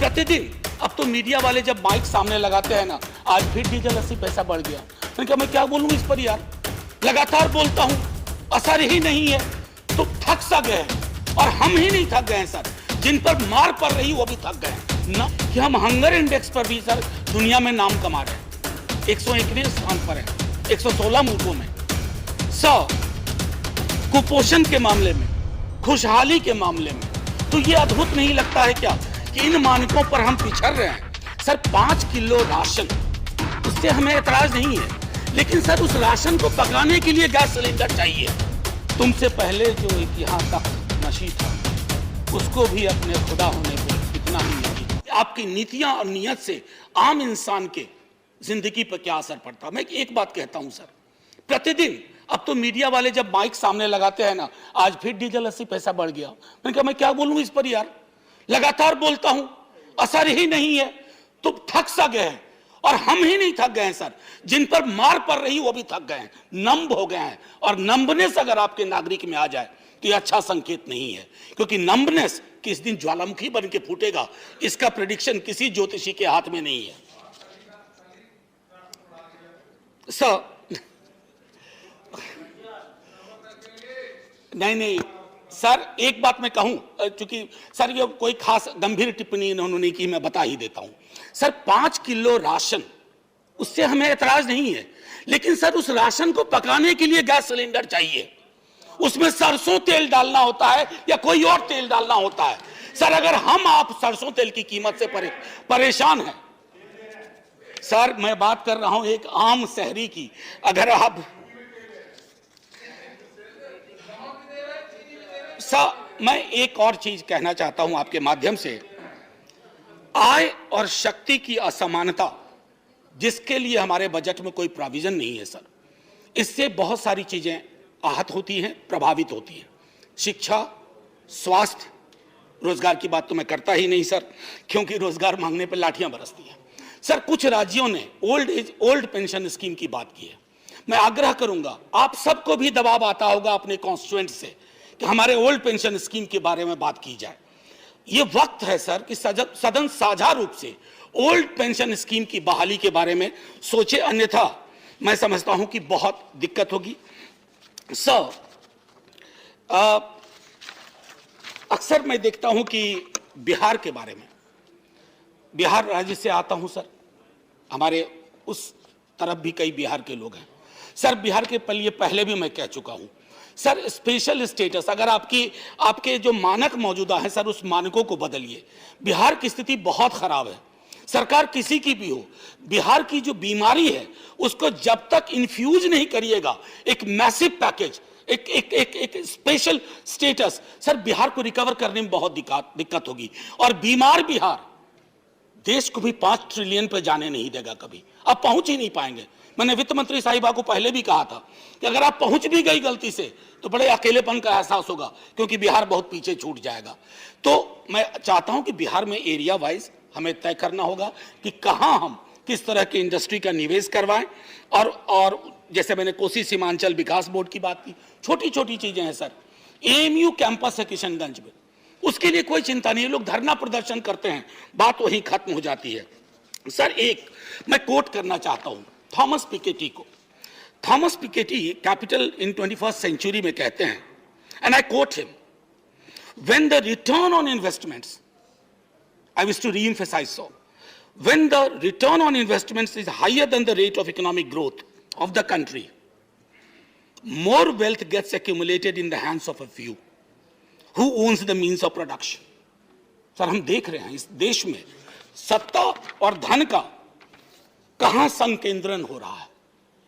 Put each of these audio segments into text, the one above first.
प्रतिदिन अब तो मीडिया वाले जब माइक सामने लगाते हैं ना, आज फिर डीजल 80 पैसा बढ़ गया। मैंने कहा मैं क्या बोलूं इस पर यार, लगातार बोलता हूं, असर ही नहीं है तो थक सा गए हैं। और हम ही नहीं थक गए हैं सर, जिन पर मार पड़ रही वो भी थक गए हैं ना, कि हम हंगर इंडेक्स पर भी सर दुनिया में नाम कमा रहे हैं। 121 स्थान पर है 116 मुल्कों में। कुपोषण के मामले में, खुशहाली के मामले में, तो ये अद्भुत नहीं लगता है क्या कि इन मानकों पर हम पिछड़ रहे हैं। सर 5 किलो राशन, उससे हमें एतराज नहीं है, लेकिन सर उस राशन को पकाने के लिए गैस सिलेंडर चाहिए। तुमसे पहले जो एक यहाँ तक नशी था, उसको भी अपने खुदा होने पर इतना ही नहीं। आपकी नीतियां और नियत से आम इंसान के जिंदगी पर क्या असर पड़ता। मैं एक बात कहता हूं सर, प्रतिदिन अब तो मीडिया वाले जब माइक सामने लगाते हैं ना, आज फिर डीजल 80 पैसा बढ़ गया। मैंने कहा मैं क्या बोलूं इस पर यार, लगातार बोलता हूं, असर ही नहीं है तो थक सा गए हैं। और हम ही नहीं थक गए हैं सर, जिन पर मार पड़ रही वो भी थक गए हैं, नंब हो गए हैं। और नंबनेस अगर आपके नागरिक में आ जाए तो ये अच्छा संकेत नहीं है, क्योंकि नंबनेस किस दिन ज्वालामुखी बन के फूटेगा इसका प्रेडिक्शन किसी ज्योतिषी के हाथ में नहीं है। सर नहीं सर, एक बात मैं कहूं, चूंकि सर ये कोई खास गंभीर टिप्पणी इन्होंने नहीं की, मैं बता ही देता हूं। सर 5 किलो राशन, उससे हमें एतराज नहीं है, लेकिन सर उस राशन को पकाने के लिए गैस सिलेंडर चाहिए। उसमें सरसों तेल डालना होता है या कोई और तेल डालना होता है। सर अगर हम आप सरसों तेल की कीमत से परेशान हैं, सर मैं बात कर रहा हूं एक आम शहरी की, अगर आप सर मैं एक और चीज कहना चाहता हूं आपके माध्यम से, आय और शक्ति की असमानता जिसके लिए हमारे बजट में कोई प्रोविजन नहीं है सर, इससे बहुत सारी चीजें आहत होती हैं, प्रभावित होती हैं। शिक्षा, स्वास्थ्य, रोजगार की बात तो मैं करता ही नहीं सर, क्योंकि रोजगार मांगने पर लाठियां बरसती हैं। सर कुछ राज्यों ने ओल्ड पेंशन स्कीम की बात की है। मैं आग्रह करूंगा, आप सबको भी दबाव आता होगा अपने कॉन्स्टिट्यूएंट से कि हमारे ओल्ड पेंशन स्कीम के बारे में बात की जाए। ये वक्त है सर कि सदन साझा रूप से ओल्ड पेंशन स्कीम की बहाली के बारे में सोचे, अन्यथा मैं समझता हूं कि बहुत दिक्कत होगी। सर अक्सर मैं देखता हूं कि बिहार के बारे में, बिहार राज्य से आता हूं सर, हमारे उस तरफ भी कई बिहार के लोग हैं सर। बिहार के लिए पहले भी मैं कह चुका हूं सर, स्पेशल स्टेटस, अगर आपके जो मानक मौजूदा है सर, उस मानकों को बदलिए। बिहार की स्थिति बहुत खराब है। सरकार किसी की भी हो, बिहार की जो बीमारी है उसको जब तक इन्फ्यूज नहीं करिएगा, एक मैसिव पैकेज, एक स्पेशल स्टेटस, सर बिहार को रिकवर करने में बहुत दिक्कत होगी। और बीमार बिहार देश को भी 5 ट्रिलियन पे जाने नहीं देगा कभी, अब पहुंच ही नहीं पाएंगे। मैंने वित्त मंत्री साहिबा को पहले भी कहा था कि अगर आप पहुंच भी गई गलती से तो बड़े अकेलेपन का एहसास होगा, क्योंकि बिहार बहुत पीछे छूट जाएगा। तो मैं चाहता हूं कि बिहार में एरिया वाइज हमें तय करना होगा कि कहां हम किस तरह की इंडस्ट्री का निवेश करवाएं। और जैसे मैंने कोसी सीमांचल विकास बोर्ड की बात की, छोटी छोटी चीजें हैं सर। एएमयू कैंपस है किशनगंज में, उसके लिए कोई चिंता नहीं है, लोग धरना प्रदर्शन करते हैं, बात वहीं खत्म हो जाती है। सर एक मैं कोट करना चाहता हूं थॉमस पिकेटी को। Thomas Piketty Capital in 21st century में कहते हैं, and I quote him, when the return on investments, I wish to reemphasise so, when the return on investments is higher than the rate of economic growth of the country, more wealth gets accumulated in the hands of a few who owns the means of production। Sir हम देख रहे हैं इस देश में सत्ता और धन का कहां संकेंद्रण हो रहा है।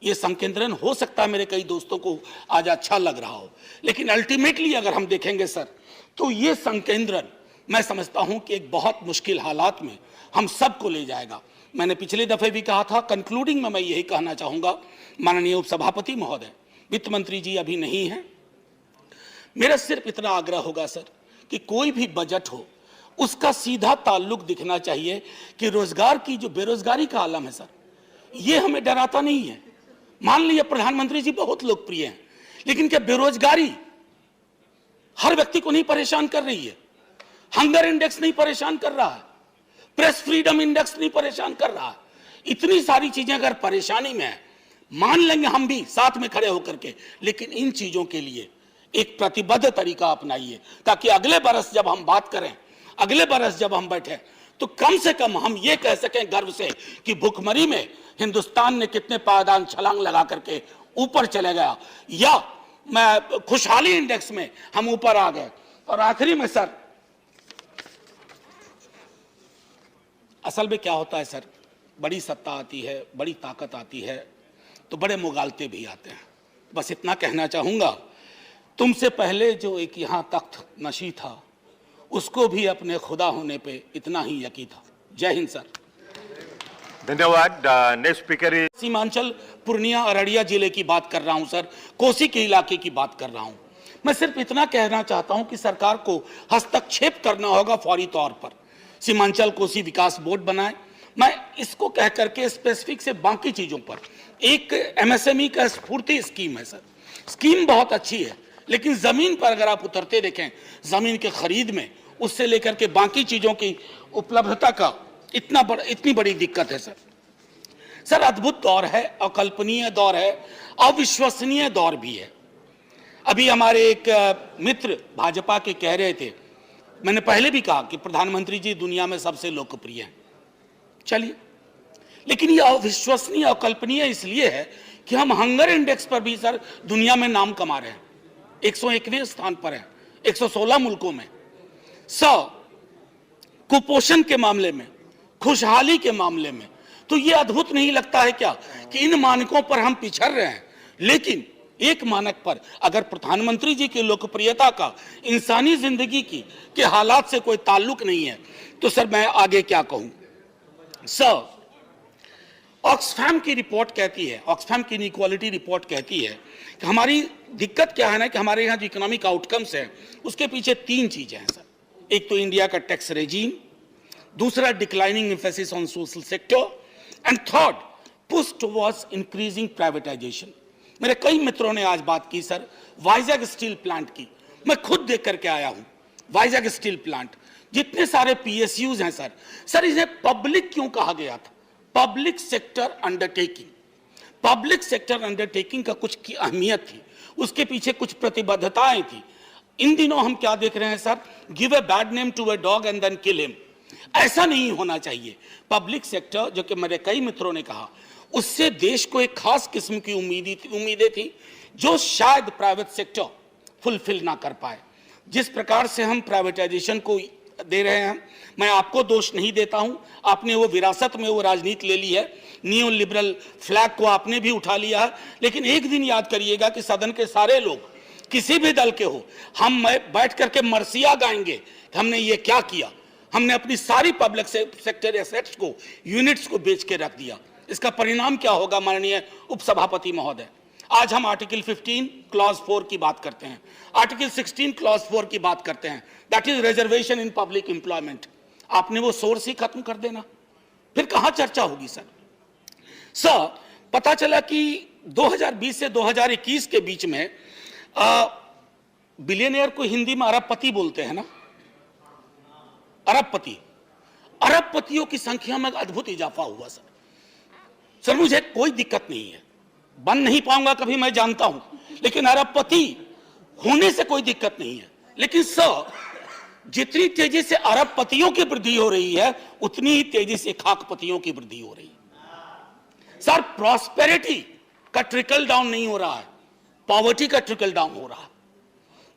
यह संकेंद्रण हो सकता है मेरे कई दोस्तों को आज अच्छा लग रहा हो, लेकिन अल्टीमेटली अगर हम देखेंगे सर, तो यह संकेंद्रण मैं समझता हूं कि एक बहुत मुश्किल हालात में हम सबको ले जाएगा। मैंने पिछले दफे भी कहा था, कंक्लूडिंग में मैं यही कहना चाहूंगा, माननीय उपसभापति महोदय, वित्त मंत्री जी अभी नहीं है, मेरा सिर्फ इतना आग्रह होगा सर कि कोई भी बजट हो उसका सीधा ताल्लुक दिखना चाहिए कि रोजगार की जो बेरोजगारी का आलम है सर, ये हमें डराता नहीं है। मान लीजिए प्रधानमंत्री जी बहुत लोकप्रिय हैं, लेकिन क्या बेरोजगारी हर व्यक्ति को नहीं परेशान कर रही है? हंगर इंडेक्स नहीं परेशान कर रहा है? प्रेस फ्रीडम इंडेक्स नहीं परेशान कर रहा। इतनी सारी चीजें अगर परेशानी में है, मान लेंगे हम भी साथ में खड़े होकर के, लेकिन इन चीजों के लिए एक प्रतिबद्ध तरीका अपनाइए, ताकि अगले बरस जब हम बात करें, अगले बरस जब हम बैठे, तो कम से कम हम ये कह सकें गर्व से कि भुखमरी में हिंदुस्तान ने कितने पायदान छलांग लगा करके ऊपर चले गया, या मैं खुशहाली इंडेक्स में हम ऊपर आ गए। और आखिरी में सर, असल में क्या होता है सर, बड़ी सत्ता आती है, बड़ी ताकत आती है, तो बड़े मुगालते भी आते हैं। बस इतना कहना चाहूंगा, तुमसे पहले जो एक यहां तख्त नशी था, उसको भी अपने खुदा होने पे इतना ही यकीन था। जय हिंद सर। धन्यवाद। Next speaker is Seemanchal Purnia Araria जिले की बात कर रहा हूं सर, कोसी के इलाके की बात कर रहा हूं। मैं सिर्फ इतना कहना चाहता हूं कि सरकार को हस्तक्षेप करना होगा फौरी तौर पर। सीमांचल कोसी विकास बोर्ड बनाए। मैं इसको कह करके स्पेसिफिक से बाकी चीजों पर, एक एमएसएमई का स्फूर्ति स्कीम है सर, स्कीम बहुत अच्छी है, लेकिन जमीन पर अगर आप उतरते देखें, जमीन के खरीद में, उससे लेकर के बाकी चीजों की उपलब्धता का इतनी बड़ी दिक्कत है सर। सर अद्भुत दौर है, अकल्पनीय दौर है, अविश्वसनीय दौर भी है। अभी हमारे एक मित्र भाजपा के कह रहे थे, मैंने पहले भी कहा कि प्रधानमंत्री जी दुनिया में सबसे लोकप्रिय हैं। चलिए, लेकिन यह अविश्वसनीय अकल्पनीय इसलिए है कि हम हंगर इंडेक्स पर भी सर दुनिया में नाम कमा रहे हैं, 101वें स्थान पर है 116 मुल्कों में। कुपोषण के मामले में, खुशहाली के मामले में, तो यह अद्भुत नहीं लगता है क्या कि इन मानकों पर हम पिछड़ रहे हैं। लेकिन एक मानक पर अगर प्रधानमंत्री जी की लोकप्रियता का इंसानी जिंदगी के हालात से कोई ताल्लुक नहीं है, तो सर मैं आगे क्या कहूं। सर ऑक्सफैम की रिपोर्ट कहती है, ऑक्सफैम की इनइक्वालिटी रिपोर्ट कहती है कि हमारी दिक्कत क्या है ना, कि हमारे यहाँ जो इकोनॉमिक आउटकम्स है उसके पीछे 3 चीजें हैं सर। एक तो इंडिया का टैक्स रेजीम, दूसरा declining emphasis on social sector, and third push towards increasing privatisation. मेरे कई मित्रों ने आज बात की सर वाइजैग स्टील प्लांट की, मैं खुद देख करके आया हूं वाइजैग स्टील प्लांट। जितने सारे पीएसयूज हैं सर इन्हें पब्लिक क्यों कहा गया था? Public sector undertaking. Public sector undertaking का कुछ की अहमियत थी, उसके पीछे कुछ प्रतिबद्धताएं थी। इन दिनों हम क्या देख रहे हैं sir, give a bad name to a dog and then kill him. ऐसा नहीं होना चाहिए। पब्लिक सेक्टर, जो कि मेरे कई मित्रों ने कहा, उससे देश को एक खास किस्म की उम्मीदें थी जो शायद प्राइवेट सेक्टर फुलफिल ना कर पाए। जिस प्रकार से हम प्राइवेटाइजेशन को दे रहे हैं, मैं आपको दोष नहीं देता हूं, आपने वो विरासत में वो राजनीति ले ली है, नियो लिबरल फ्लैग को आपने भी उठा लिया है। लेकिन एक दिन याद करिएगा कि सदन के सारे लोग, किसी भी दल के हो, हम बैठ करके मरसिया गाएंगे कि हमने ये क्या किया, हमने अपनी सारी पब्लिक सेक्टर एसेट्स को, यूनिट्स को बेच के रख दिया। इसका परिणाम क्या होगा माननीय उपसभापति महोदय? आज हम आर्टिकल 15 क्लॉज 4 की बात करते हैं, आर्टिकल 16 क्लॉज 4 की बात करते हैं, that is reservation in public employment. आपने वो सोर्स ही खत्म कर देना, फिर कहां चर्चा होगी सर? पता चला कि 2020 से 2021 के बीच में बिलियनियर को हिंदी में अरबपति बोलते हैं ना, अरबपति, अरबपतियों की संख्या में अद्भुत इजाफा हुआ सर मुझे कोई दिक्कत नहीं है, बन नहीं पाऊंगा कभी, मैं जानता हूं, लेकिन अरबपति होने से कोई दिक्कत नहीं है। लेकिन सर जितनी तेजी से अरबपतियों की वृद्धि हो रही है, उतनी ही तेजी से खाकपतियों की वृद्धि हो रही है। सर प्रॉस्पेरिटी का ट्रिकल डाउन नहीं हो रहा है, पॉवर्टी का ट्रिकल डाउन हो रहा है।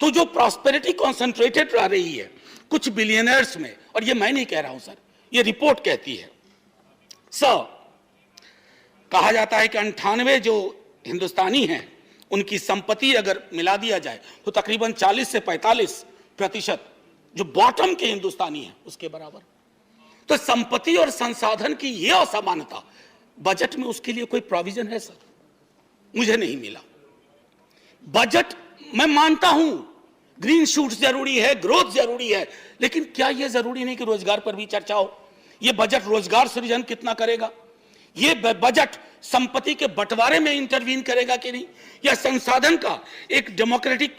तो जो प्रॉस्पेरिटी कॉन्सेंट्रेटेड रह रही है कुछ बिलियनर्स में, और ये मैं नहीं कह रहा हूं सर, ये रिपोर्ट कहती है। सर कहा जाता है कि 98 जो हिंदुस्तानी हैं उनकी संपत्ति अगर मिला दिया जाए तो तकरीबन 40 से 45% जो बॉटम के हिंदुस्तानी हैं उसके बराबर। तो संपत्ति और संसाधन की यह असमानता, बजट में उसके लिए कोई प्रोविजन है सर? मुझे नहीं मिला। बजट मैं मानता हूं ग्रीन शूट्स जरूरी है, ग्रोथ जरूरी है, लेकिन क्या यह जरूरी नहीं कि रोजगार पर भी चर्चा हो? यह बजट रोजगार सृजन कितना करेगा? ये बजट संपत्ति के बंटवारे में इंटरवीन करेगा कि नहीं, या संसाधन का एक डेमोक्रेटिक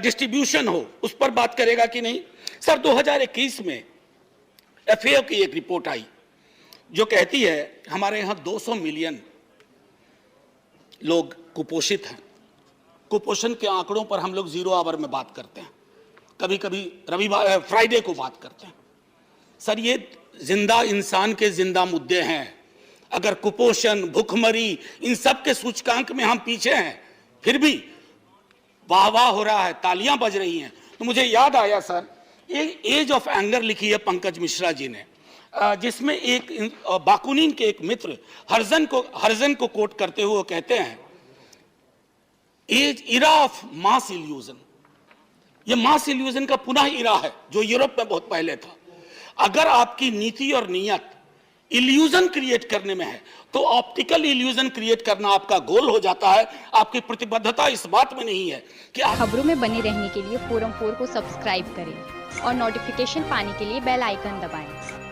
डिस्ट्रीब्यूशन हो उस पर बात करेगा कि नहीं? सर 2021 में FAO की एक रिपोर्ट आई जो कहती है हमारे यहाँ 200 मिलियन लोग कुपोषित हैं। कुपोषण के आंकड़ों पर हम लोग 0 आवर में बात करते हैं, कभी कभी रविवार फ्राइडे को बात करते हैं। सर, ये जिंदा इंसान के जिंदा मुद्दे हैं। अगर कुपोषण, भूखमरी, इन सब के सूचकांक में हम पीछे हैं, फिर भी वाह वाह हो रहा है, तालियां बज रही हैं। तो मुझे याद आया सर, एक एज ऑफ एंगर लिखी है पंकज मिश्रा जी ने, जिसमें एक बाकुनिन के एक मित्र हर्जन को कोट करते हुए कहते हैं, as era of mass illusion. ये मास इल्यूजन का पुनः इरा है जो यूरोप में बहुत पहले था। अगर आपकी नीति और नियत इल्यूजन क्रिएट करने में है तो ऑप्टिकल इल्यूजन क्रिएट करना आपका गोल हो जाता है। आपकी प्रतिबद्धता इस बात में नहीं है कि आप खबरों में बने रहने के लिए फोरम 4 को सब्सक्राइब करें और नोटिफिकेशन पाने के लिए बेल आइकन दबाएं।